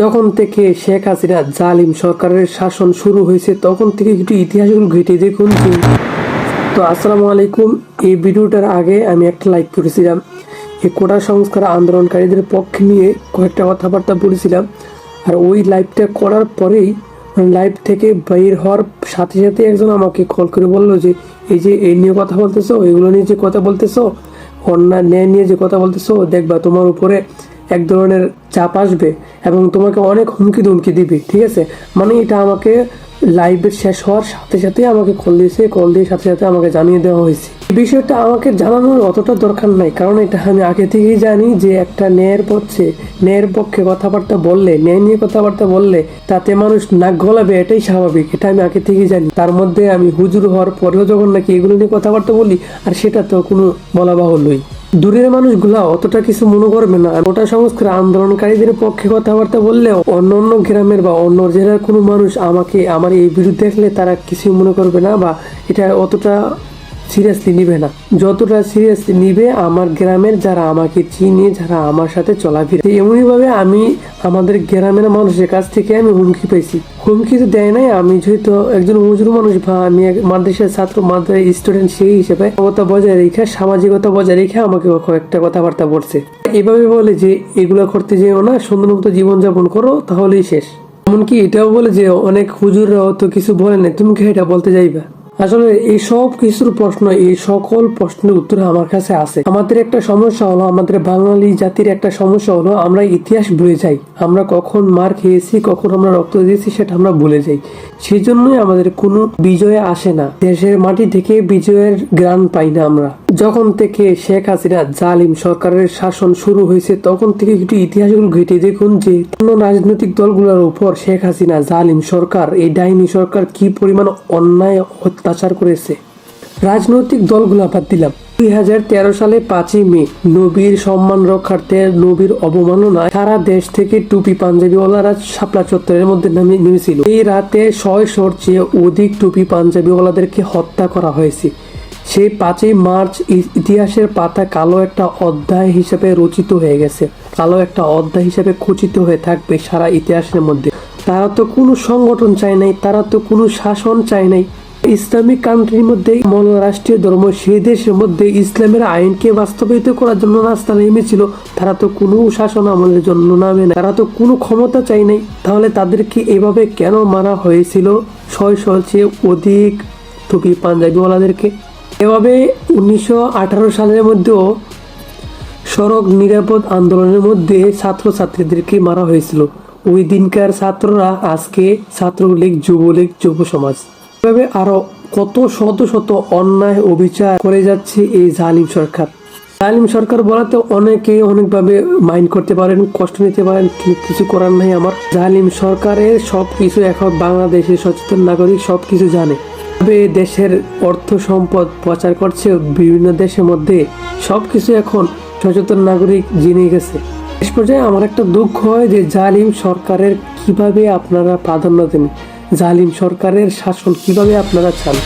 যখন থেকে শেখ হাসিনা জালিম সরকারের শাসন শুরু হয়েছে তখন থেকে একটু ইতিহাসগুলো ঘেটে দেখুন যে তো আসসালামু আলাইকুম। এই ভিডিওটার আগে আমি একটা লাইভ করেছিলাম, এই কোটা সংস্কার আন্দোলনকারীদের পক্ষে নিয়ে কয়েকটা কথাবার্তা বলেছিলাম। আর ওই লাইভটা করার পরেই লাইভ থেকে বের হওয়ার সাথে সাথে একজন আমাকে কল করে বললো যে এই নিয়ে কথা বলতেছো, এগুলো নিয়ে যে কথা বলতেছো, অন্যায় ন্যায় নিয়ে যে কথা বলতেছো, দেখবা তোমার উপরে এক ধরনের চাপ আসবে এবং তোমাকে অনেক হুমকি ধুমকি দিবে। ঠিক আছে, মানে এটা আমাকে লাইভের শেষ হওয়ার সাথে সাথে আমাকে কল দিয়ে সাথে সাথে আমাকে জানিয়ে দেওয়া হয়েছে। এই বিষয়টা আমাকে জানানোর অতটা দরকার নাই, কারণ এটা আমি আগে থেকেই জানি যে একটা ন্যায়ের পক্ষে কথাবার্তা বললে, ন্যায় নিয়ে কথাবার্তা বললে তাতে মানুষ নাক গলাবে, এটাই স্বাভাবিক। এটা আমি আগে থেকেই জানি। তার মধ্যে আমি হুজুর হওয়ার পরেও যখন নাকি এগুলো নিয়ে কথাবার্তা বলি, আর সেটা তো কোনো বলা বাহুল্যই। দূরের মানুষগুলা অতটা কিছু মনে করবে না। কোটা সংস্কার আন্দোলনকারীদের পক্ষে কথাবার্তা বললে অন্য গ্রামের বা অন্য জেলার কোনো মানুষ আমার এই বিরুদ্ধে দেখলে তারা কিছু মনে করবে না বা এটা অতটা সিরিয়াসলি নিবে না। যতটা সিরিয়াসলি নিবে আমার গ্রামের যারা আমাকে চিনে, যারা আমার সাথে চলাফেরা। এমনই ভাবে আমি আমাদের গ্রামের মানুষের কাছ থেকে আমি হুমকি পেয়েছি। হুমকি তো দেয় নাই, আমি যেহেতু একজন মজুর মানুষ বা আমি মাদ্রাসার ছাত্র, মাদ্রাসার স্টুডেন্ট, সেই হিসেবে সামাজিকতা বজায় রেখে আমাকে কয়েকটা কথাবার্তা বলছে। এভাবে বলে যে এগুলো করতে যেও না, সুন্দরমতো জীবনযাপন করো তাহলেই শেষ। এমনকি এটাও বলে যে অনেক হুজুররাও তো কিছু বলে না, তুমি কি এটা বলতে যাইবা? আসলে এই সব কিছুর প্রশ্ন, এই সকল প্রশ্নের উত্তর আমার কাছে আছে। আমাদের একটা সমস্যা হলো, আমাদের বাঙালি জাতির একটা সমস্যা হলো, আমরা ইতিহাস ভুলে যাই। আমরা কখন মার খেয়েছি, কখন আমরা রক্ত দিয়েছি সেটা আমরা ভুলে যাই। সেই জন্যই আমাদের কোনো বিজয় আসে না, দেশের মাটি থেকে বিজয়ের গ্রাণ পাই না আমরা। যখন থেকে শেখ হাসিনা জালিম সরকারের শাসন শুরু হয়েছে তখন থেকে একটু ইতিহাসগুলো ঘেটে দেখুন যে অন্য রাজনৈতিক দলগুলোর উপর শেখ হাসিনা জালিম সরকার, এই ডাইনি সরকার কি পরিমাণ অন্যায় অত্যাচার করেছে। রাজনৈতিক দলগুলো বাদ দিলাম, 2013 সালে 5ই মে নবীর সম্মান রক্ষার্থে, নবীর অবমাননায় সারা দেশ থেকে টুপি পাঞ্জাবিওয়ালারা শাপলা চত্বরের মধ্যে নেমেছিল। এই রাতে 600-র চেয়ে অধিক টুপি পাঞ্জাবিওয়ালাদেরকে হত্যা করা হয়েছে। সেই 5ই মার্চ ইতিহাসের পাতা কালো একটা অধ্যায় হিসেবে রচিত হয়ে গেছে, কালো একটা অধ্যায় হিসেবে খচিত হয়ে থাকবে সারা ইতিহাসের মধ্যে। তারা তো কোনো সংগঠন চায় নাই, তারা তো কোনো শাসন চায় নাই। ইসলামিক কান্ট্রির মধ্যে, রাষ্ট্রীয় ধর্ম সেই দেশের মধ্যে ইসলামের আইনকে বাস্তবায়িত করার জন্য রাস্তা নেমেছিল। তারা তো কোনো শাসন আমলের জন্য নামে না, তারা তো কোনো ক্ষমতা চাই নাই। তাহলে তাদেরকে এভাবে কেন মারা হয়েছিল 600-র চেয়ে অধিক টুপি পাঞ্জাবিওয়ালাদেরকে? এভাবে 1918 সালের মধ্যেও সড়ক নিরাপদ আন্দোলনের মধ্যে ছাত্রছাত্রীদেরকে মারা হয়েছিল। ওই দিনকার ছাত্ররা আজকে ছাত্রলীগ, যুবলীগ, যুব সমাজ। এভাবে আরো কত শত শত অন্যায় অবিচার করে যাচ্ছে এই জালিম সরকার। জালিম সরকার বলাতে অনেকে অনেকভাবে মাইন্ড করতে পারেন, কষ্ট নিতে পারেন, কিছু করার নাই আমার। জালিম সরকারের সবকিছু এখন বাংলাদেশের সচেতন নাগরিক সবকিছু জানে। দেশের অর্থ সম্পদ প্রচার করছে বিভিন্ন দেশের মধ্যে, সবকিছু এখন সচেতন নাগরিক জেনে গেছে। শেষ পর্যায়ে আমার একটা দুঃখ হয় যে জালিম সরকারের কিভাবে আপনারা প্রাধান্য দেন, জালিম সরকারের শাসন কিভাবে আপনারা চান।